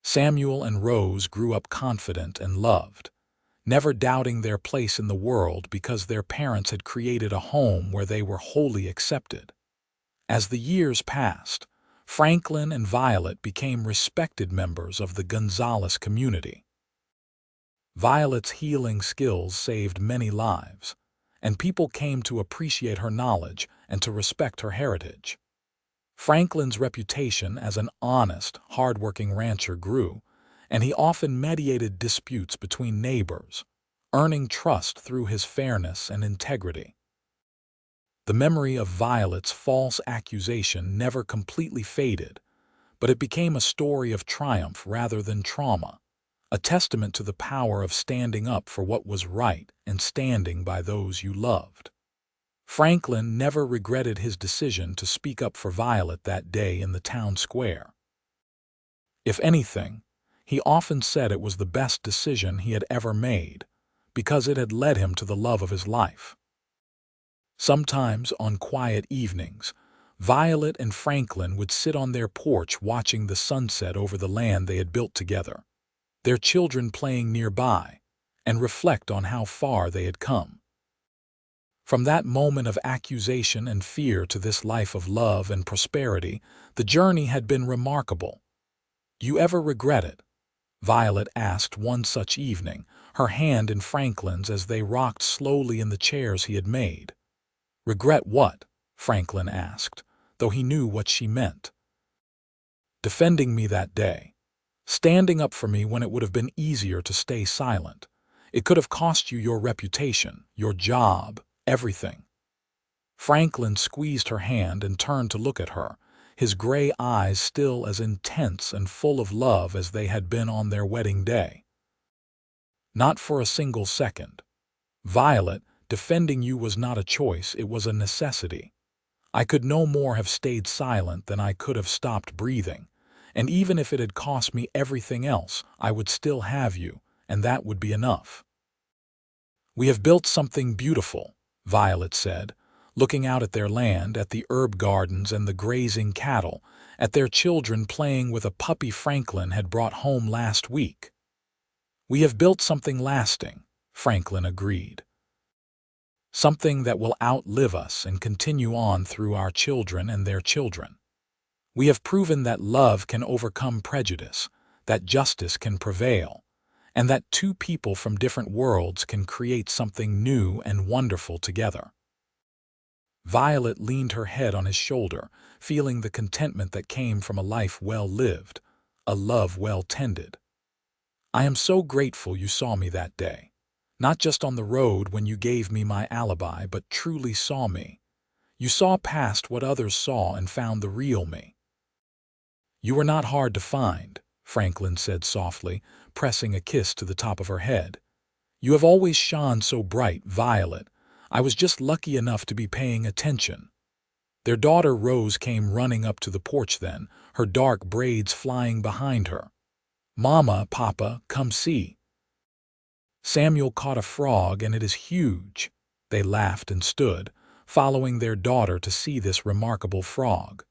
Samuel and Rose grew up confident and loved, never doubting their place in the world because their parents had created a home where they were wholly accepted. As the years passed, Franklin and Violet became respected members of the Gonzales community. Violet's healing skills saved many lives, and people came to appreciate her knowledge and to respect her heritage. Franklin's reputation as an honest, hard-working rancher grew, and he often mediated disputes between neighbors, earning trust through his fairness and integrity. The memory of Violet's false accusation never completely faded, but it became a story of triumph rather than trauma, a testament to the power of standing up for what was right and standing by those you loved. Franklin never regretted his decision to speak up for Violet that day in the town square. If anything, he often said it was the best decision he had ever made, because it had led him to the love of his life. Sometimes, on quiet evenings, Violet and Franklin would sit on their porch watching the sunset over the land they had built together, their children playing nearby, and reflect on how far they had come. From that moment of accusation and fear to this life of love and prosperity, the journey had been remarkable. "You ever regret it?" Violet asked one such evening, her hand in Franklin's as they rocked slowly in the chairs he had made. "Regret what?" Franklin asked, though he knew what she meant. "Defending me that day. Standing up for me when it would have been easier to stay silent. It could have cost you your reputation, your job, everything." Franklin squeezed her hand and turned to look at her, his gray eyes still as intense and full of love as they had been on their wedding day. "Not for a single second. Violet, defending you was not a choice, it was a necessity. I could no more have stayed silent than I could have stopped breathing, and even if it had cost me everything else, I would still have you, and that would be enough." "We have built something beautiful," Violet said, looking out at their land, at the herb gardens and the grazing cattle, at their children playing with a puppy Franklin had brought home last week. "We have built something lasting," Franklin agreed. "Something that will outlive us and continue on through our children and their children. We have proven that love can overcome prejudice, that justice can prevail, and that two people from different worlds can create something new and wonderful together." Violet leaned her head on his shoulder, feeling the contentment that came from a life well lived, a love well tended. "I am so grateful you saw me that day. Not just on the road when you gave me my alibi, but truly saw me. You saw past what others saw and found the real me." "You were not hard to find," Franklin said softly, pressing a kiss to the top of her head. "You have always shone so bright, Violet. I was just lucky enough to be paying attention." Their daughter Rose came running up to the porch then, her dark braids flying behind her. "Mama, Papa, come see. Samuel caught a frog and it is huge." They laughed and stood, following their daughter to see this remarkable frog.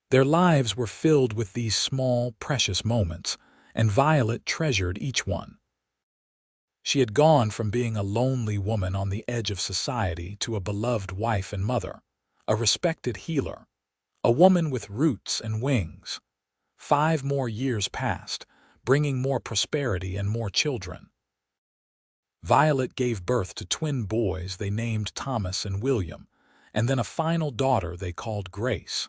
Their lives were filled with these small, precious moments, and Violet treasured each one. She had gone from being a lonely woman on the edge of society to a beloved wife and mother, a respected healer, a woman with roots and wings. 5 more years passed, bringing more prosperity and more children. Violet gave birth to twin boys they named Thomas and William, and then a final daughter they called Grace.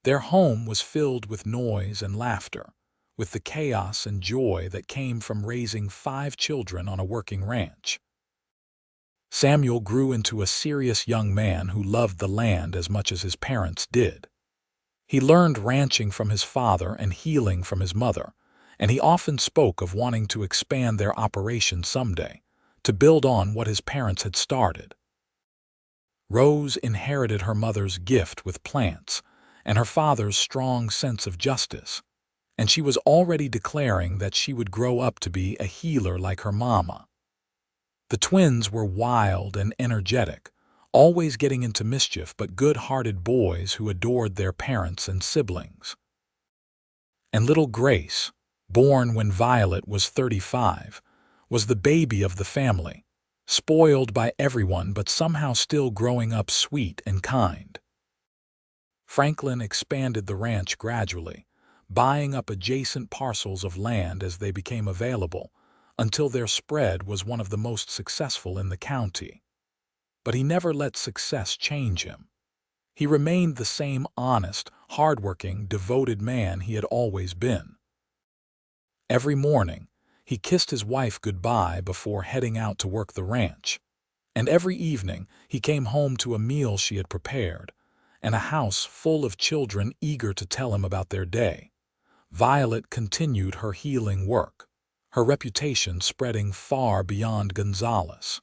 Their home was filled with noise and laughter, with the chaos and joy that came from raising 5 children on a working ranch. Samuel grew into a serious young man who loved the land as much as his parents did. He learned ranching from his father and healing from his mother, and he often spoke of wanting to expand their operation someday, to build on what his parents had started. Rose inherited her mother's gift with plants and her father's strong sense of justice, and she was already declaring that she would grow up to be a healer like her mama. The twins were wild and energetic, always getting into mischief, but good-hearted boys who adored their parents and siblings. And little Grace, born when Violet was 35, was the baby of the family, spoiled by everyone but somehow still growing up sweet and kind. Franklin expanded the ranch gradually, buying up adjacent parcels of land as they became available, until their spread was one of the most successful in the county. But he never let success change him. He remained the same honest, hardworking, devoted man he had always been. Every morning, he kissed his wife goodbye before heading out to work the ranch, and every evening he came home to a meal she had prepared, and a house full of children eager to tell him about their day. Violet continued her healing work, her reputation spreading far beyond Gonzales.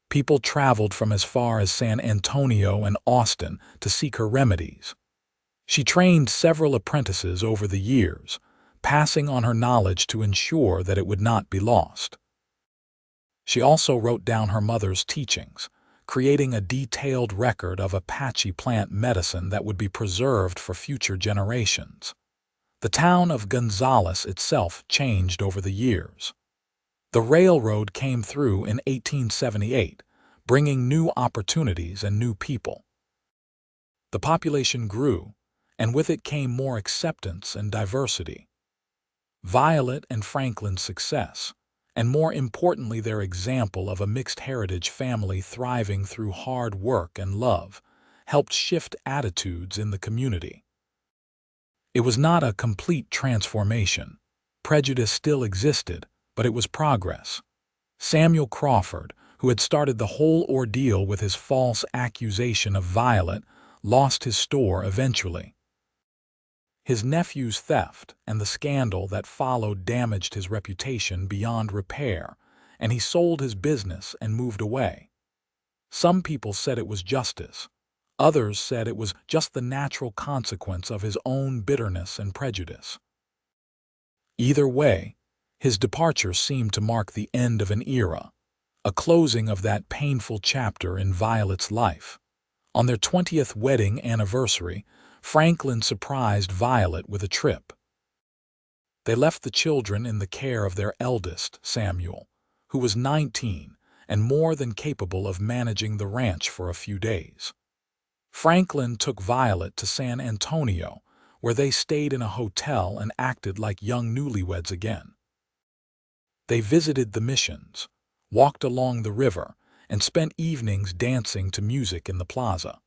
People traveled from as far as San Antonio and Austin to seek her remedies. She trained several apprentices over the years, passing on her knowledge to ensure that it would not be lost. She also wrote down her mother's teachings, creating a detailed record of Apache plant medicine that would be preserved for future generations. The town of Gonzales itself changed over the years. The railroad came through in 1878, bringing new opportunities and new people. The population grew, and with it came more acceptance and diversity. Violet and Franklin's success, and more importantly their example of a mixed heritage family thriving through hard work and love, helped shift attitudes in the community. It was not a complete transformation. Prejudice still existed, but it was progress. Samuel Crawford, who had started the whole ordeal with his false accusation of Violet, lost his store eventually. His nephew's theft and the scandal that followed damaged his reputation beyond repair, and he sold his business and moved away. Some people said it was justice. Others said it was just the natural consequence of his own bitterness and prejudice. Either way, his departure seemed to mark the end of an era, a closing of that painful chapter in Violet's life. On their 20th wedding anniversary, Franklin surprised Violet with a trip. They left the children in the care of their eldest, Samuel, who was 19 and more than capable of managing the ranch for a few days. Franklin took Violet to San Antonio, where they stayed in a hotel and acted like young newlyweds again. They visited the missions, walked along the river, and spent evenings dancing to music in the plaza.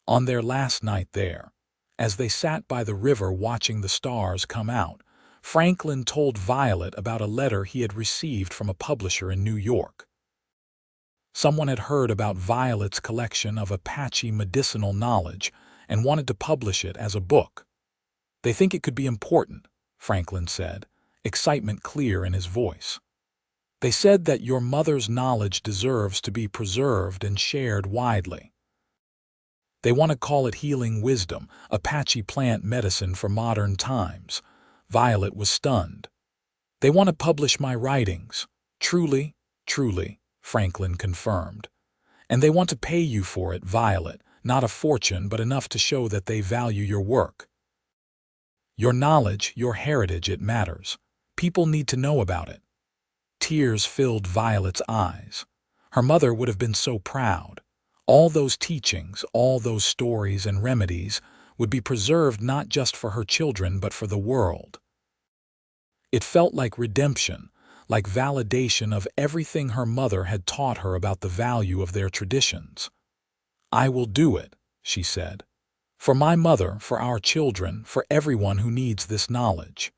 On their last night there, as they sat by the river watching the stars come out, Franklin told Violet about a letter he had received from a publisher in New York. Someone had heard about Violet's collection of Apache medicinal knowledge and wanted to publish it as a book. "They think it could be important," Franklin said, excitement clear in his voice. "They said that your mother's knowledge deserves to be preserved and shared widely. They want to call it healing wisdom, Apache plant medicine for modern times." Violet was stunned. "They want to publish my writings." "Truly, truly," Franklin confirmed. "And they want to pay you for it, Violet, not a fortune but enough to show that they value your work. Your knowledge, your heritage, it matters. People need to know about it." Tears filled Violet's eyes. Her mother would have been so proud. All those teachings, all those stories and remedies would be preserved not just for her children but for the world. It felt like redemption, like validation of everything her mother had taught her about the value of their traditions. "I will do it," she said. "For my mother, for our children, for everyone who needs this knowledge."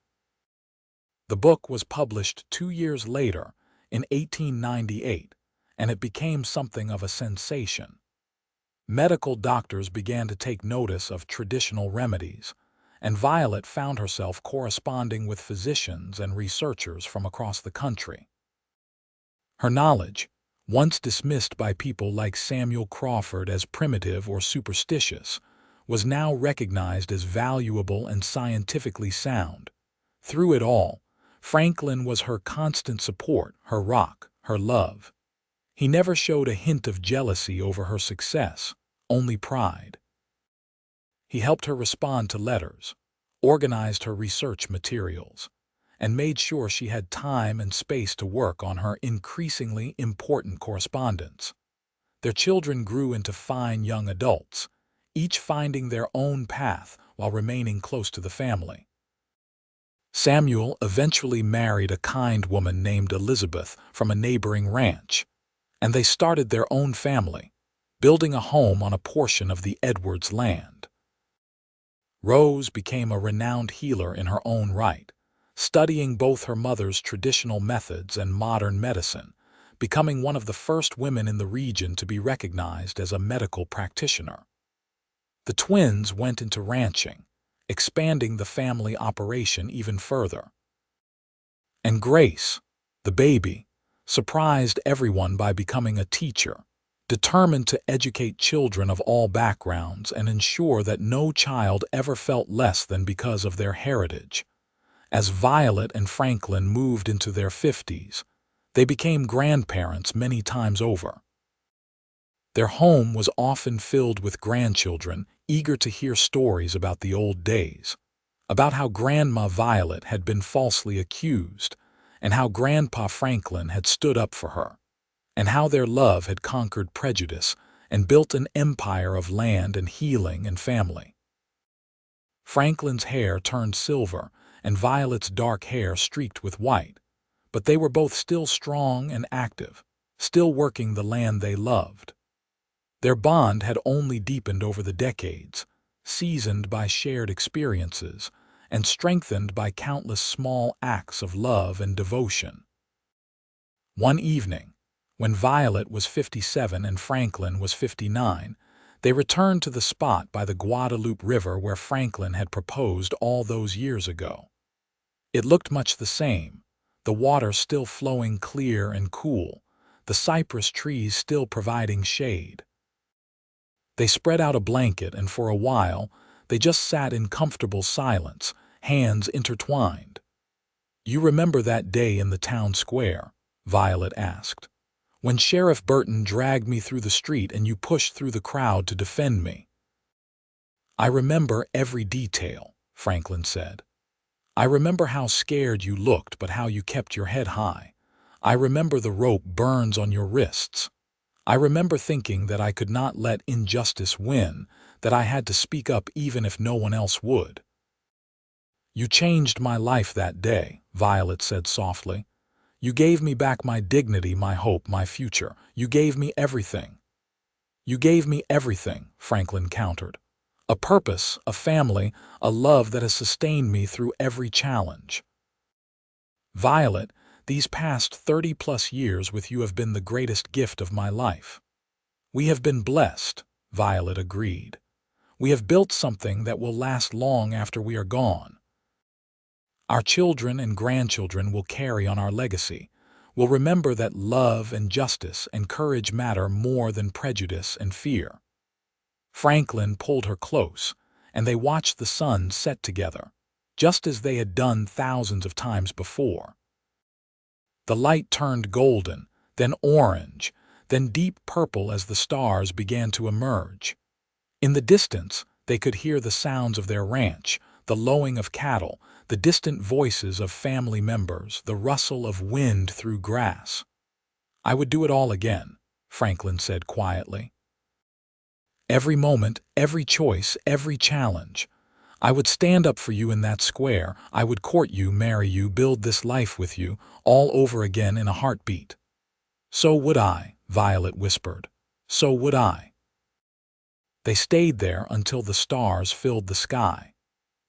The book was published 2 years later, in 1898, and it became something of a sensation. Medical doctors began to take notice of traditional remedies, and Violet found herself corresponding with physicians and researchers from across the country. Her knowledge, once dismissed by people like Samuel Crawford as primitive or superstitious, was now recognized as valuable and scientifically sound. Through it all, Franklin was her constant support, her rock, her love. He never showed a hint of jealousy over her success, only pride. He helped her respond to letters, organized her research materials, and made sure she had time and space to work on her increasingly important correspondence. Their children grew into fine young adults, each finding their own path while remaining close to the family. Samuel eventually married a kind woman named Elizabeth from a neighboring ranch, and they started their own family, building a home on a portion of the Edwards land. Rose became a renowned healer in her own right, studying both her mother's traditional methods and modern medicine, becoming one of the first women in the region to be recognized as a medical practitioner. The twins went into ranching, expanding the family operation even further. And Grace, the baby, surprised everyone by becoming a teacher, determined to educate children of all backgrounds and ensure that no child ever felt less than because of their heritage. As Violet and Franklin moved into their 50s, they became grandparents many times over. Their home was often filled with grandchildren eager to hear stories about the old days, about how Grandma Violet had been falsely accused, and how Grandpa Franklin had stood up for her, and how their love had conquered prejudice and built an empire of land and healing and family. Franklin's hair turned silver, and Violet's dark hair streaked with white, but they were both still strong and active, still working the land they loved. Their bond had only deepened over the decades, seasoned by shared experiences, and strengthened by countless small acts of love and devotion. One evening, when Violet was 57 and Franklin was 59, they returned to the spot by the Guadalupe River where Franklin had proposed all those years ago. It looked much the same, the water still flowing clear and cool, the cypress trees still providing shade. They spread out a blanket, and for a while, they just sat in comfortable silence, hands intertwined. "You remember that day in the town square?" Violet asked. "When Sheriff Burton dragged me through the street and you pushed through the crowd to defend me?" "I remember every detail," Franklin said. "I remember how scared you looked, but how you kept your head high. I remember the rope burns on your wrists. I remember thinking that I could not let injustice win, that I had to speak up even if no one else would." "You changed my life that day," Violet said softly. "You gave me back my dignity, my hope, my future. You gave me everything." "You gave me everything," Franklin countered. "A purpose, a family, a love that has sustained me through every challenge." "Violet, these past 30-plus years with you have been the greatest gift of my life." "We have been blessed," Violet agreed. "We have built something that will last long after we are gone. Our children and grandchildren will carry on our legacy, will remember that love and justice and courage matter more than prejudice and fear." Franklin pulled her close, and they watched the sun set together, just as they had done thousands of times before. The light turned golden, then orange, then deep purple as the stars began to emerge. In the distance, they could hear the sounds of their ranch, the lowing of cattle, the distant voices of family members, the rustle of wind through grass. "I would do it all again," Franklin said quietly. "Every moment, every choice, every challenge. I would stand up for you in that square. I would court you, marry you, build this life with you, all over again in a heartbeat." "So would I," Violet whispered. "So would I." They stayed there until the stars filled the sky.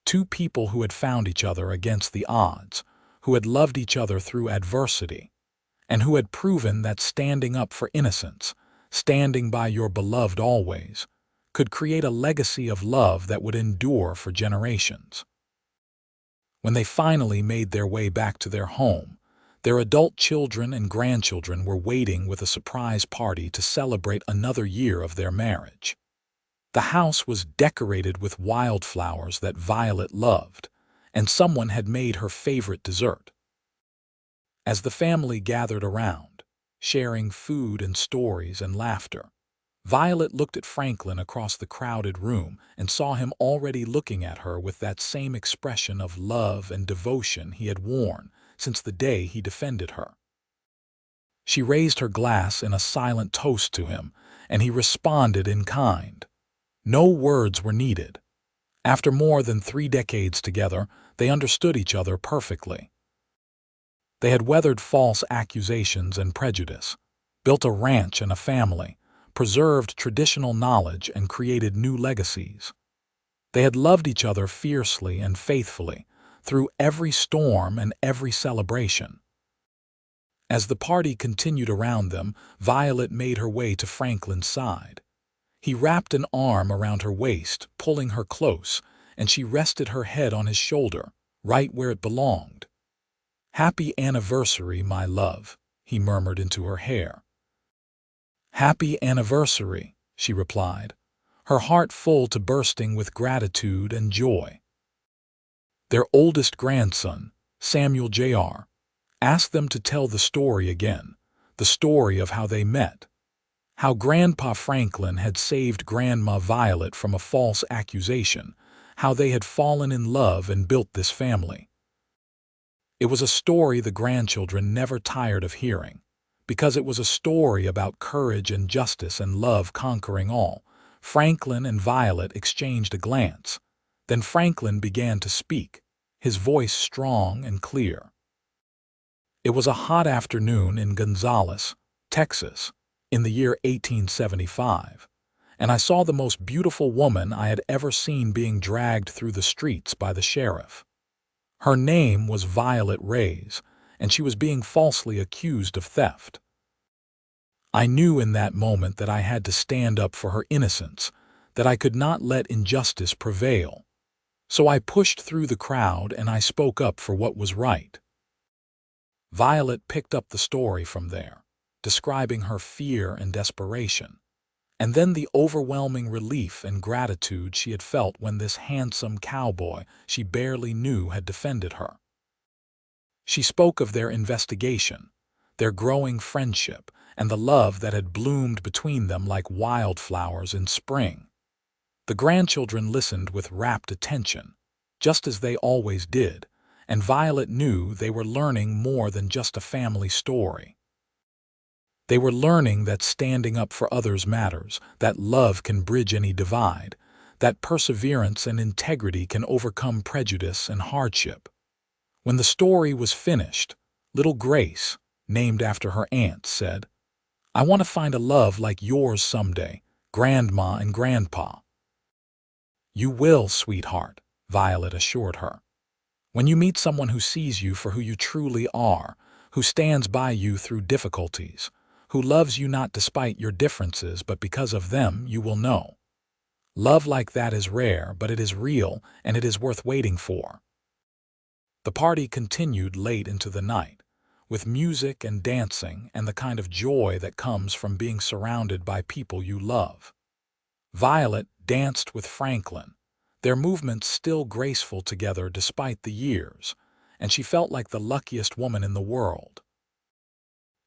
Two people who had found each other against the odds, who had loved each other through adversity, and who had proven that standing up for innocence, standing by your beloved always, could create a legacy of love that would endure for generations. When they finally made their way back to their home, their adult children and grandchildren were waiting with a surprise party to celebrate another year of their marriage. The house was decorated with wildflowers that Violet loved, and someone had made her favorite dessert. As the family gathered around, sharing food and stories and laughter, Violet looked at Franklin across the crowded room and saw him already looking at her with that same expression of love and devotion he had worn since the day he defended her. She raised her glass in a silent toast to him, and he responded in kind. No words were needed. After more than 3 decades together, they understood each other perfectly. They had weathered false accusations and prejudice, built a ranch and a family, preserved traditional knowledge and created new legacies. They had loved each other fiercely and faithfully, through every storm and every celebration. As the party continued around them, Violet made her way to Franklin's side. He wrapped an arm around her waist, pulling her close, and she rested her head on his shoulder, right where it belonged. "Happy anniversary, my love," he murmured into her hair. "Happy anniversary," she replied, her heart full to bursting with gratitude and joy. Their oldest grandson, Samuel Jr., asked them to tell the story again, the story of how they met, how Grandpa Franklin had saved Grandma Violet from a false accusation, how they had fallen in love and built this family. It was a story the grandchildren never tired of hearing, because it was a story about courage and justice and love conquering all. Franklin and Violet exchanged a glance. Then Franklin began to speak, his voice strong and clear. It was a hot afternoon in Gonzales, Texas, in the year 1875, and I saw the most beautiful woman I had ever seen being dragged through the streets by the sheriff. Her name was Violet Reyes, and she was being falsely accused of theft. I knew in that moment that I had to stand up for her innocence, that I could not let injustice prevail. So I pushed through the crowd and I spoke up for what was right. Violet picked up the story from there, describing her fear and desperation, and then the overwhelming relief and gratitude she had felt when this handsome cowboy she barely knew had defended her. She spoke of their investigation, their growing friendship, and the love that had bloomed between them like wildflowers in spring. The grandchildren listened with rapt attention, just as they always did, and Violet knew they were learning more than just a family story. They were learning that standing up for others matters, that love can bridge any divide, that perseverance and integrity can overcome prejudice and hardship. When the story was finished, little Grace, named after her aunt, said, "I want to find a love like yours someday, Grandma and Grandpa." "You will, sweetheart," Violet assured her. "When you meet someone who sees you for who you truly are, who stands by you through difficulties, who loves you not despite your differences but because of them, you will know. Love like that is rare, but it is real, and it is worth waiting for." The party continued late into the night, with music and dancing and the kind of joy that comes from being surrounded by people you love. Violet danced with Franklin, their movements still graceful together despite the years, and she felt like the luckiest woman in the world.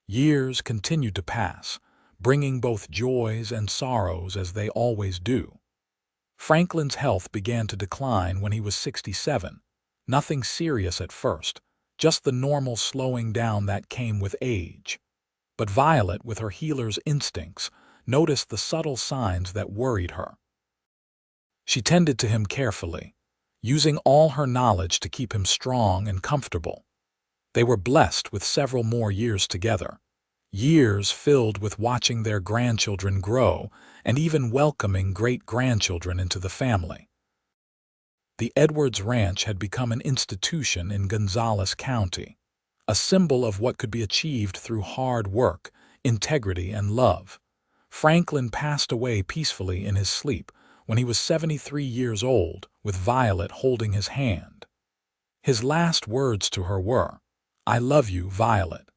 Years continued to pass, bringing both joys and sorrows as they always do. Franklin's health began to decline when he was 67, nothing serious at first, just the normal slowing down that came with age. But Violet, with her healer's instincts, noticed the subtle signs that worried her. She tended to him carefully, using all her knowledge to keep him strong and comfortable. They were blessed with several more years together, years filled with watching their grandchildren grow and even welcoming great-grandchildren into the family. The Edwards Ranch had become an institution in Gonzales County, a symbol of what could be achieved through hard work, integrity, and love. Franklin passed away peacefully in his sleep when he was 73 years old, with Violet holding his hand. His last words to her were, "I love you, Violet.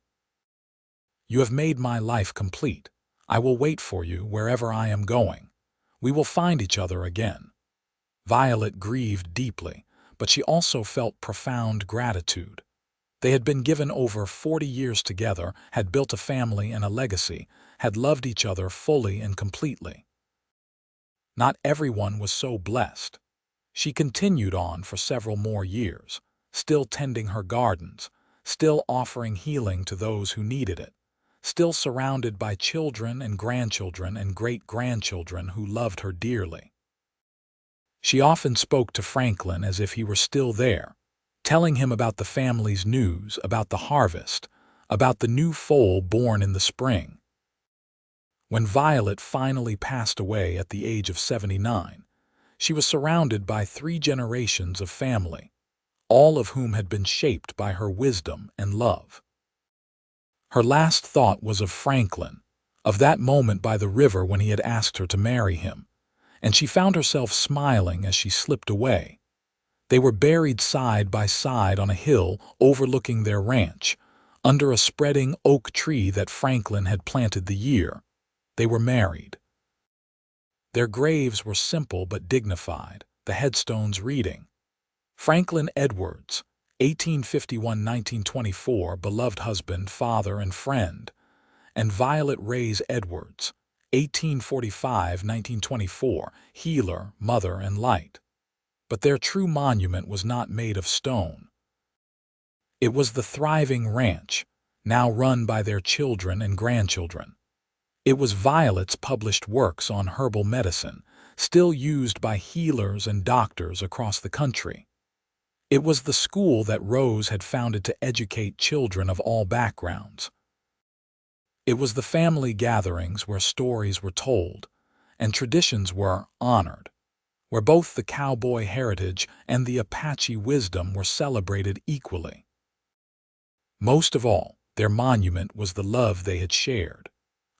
You have made my life complete. I will wait for you wherever I am going. We will find each other again." Violet grieved deeply, but she also felt profound gratitude. They had been given over 40 years together, had built a family and a legacy, had loved each other fully and completely. Not everyone was so blessed. She continued on for several more years, still tending her gardens, still offering healing to those who needed it, still surrounded by children and grandchildren and great-grandchildren who loved her dearly. She often spoke to Franklin as if he were still there, telling him about the family's news, about the harvest, about the new foal born in the spring. When Violet finally passed away at the age of 79, she was surrounded by 3 generations of family, all of whom had been shaped by her wisdom and love. Her last thought was of Franklin, of that moment by the river when he had asked her to marry him, and she found herself smiling as she slipped away. They were buried side by side on a hill overlooking their ranch, under a spreading oak tree that Franklin had planted the year. They were married. Their graves were simple but dignified, the headstones reading, Franklin Edwards, 1851–1924, beloved husband, father, and friend, and Violet Reyes Edwards, 1845–1924, healer, mother, and light. But their true monument was not made of stone. It was the thriving ranch, now run by their children and grandchildren. It was Violet's published works on herbal medicine, still used by healers and doctors across the country. It was the school that Rose had founded to educate children of all backgrounds. It was the family gatherings where stories were told and traditions were honored, where both the Cowboy heritage and the Apache wisdom were celebrated equally. Most of all, their monument was the love they had shared,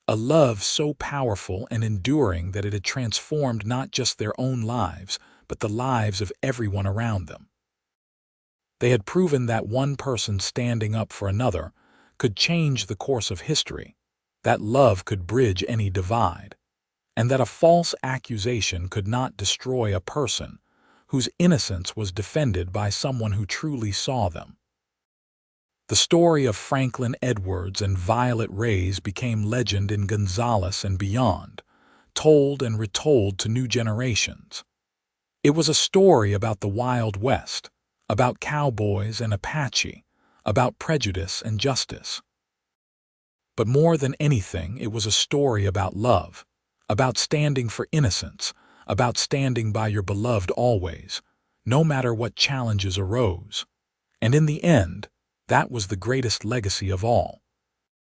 a love so powerful and enduring that it had transformed not just their own lives, but the lives of everyone around them. They had proven that one person standing up for another could change the course of history, that love could bridge any divide, and that a false accusation could not destroy a person whose innocence was defended by someone who truly saw them. The story of Franklin Edwards and Violet Reyes became legend in Gonzales and beyond, told and retold to new generations. It was a story about the Wild West, about cowboys and Apache, about prejudice and justice. But more than anything, it was a story about love, about standing for innocence, about standing by your beloved always, no matter what challenges arose. And in the end, that was the greatest legacy of all.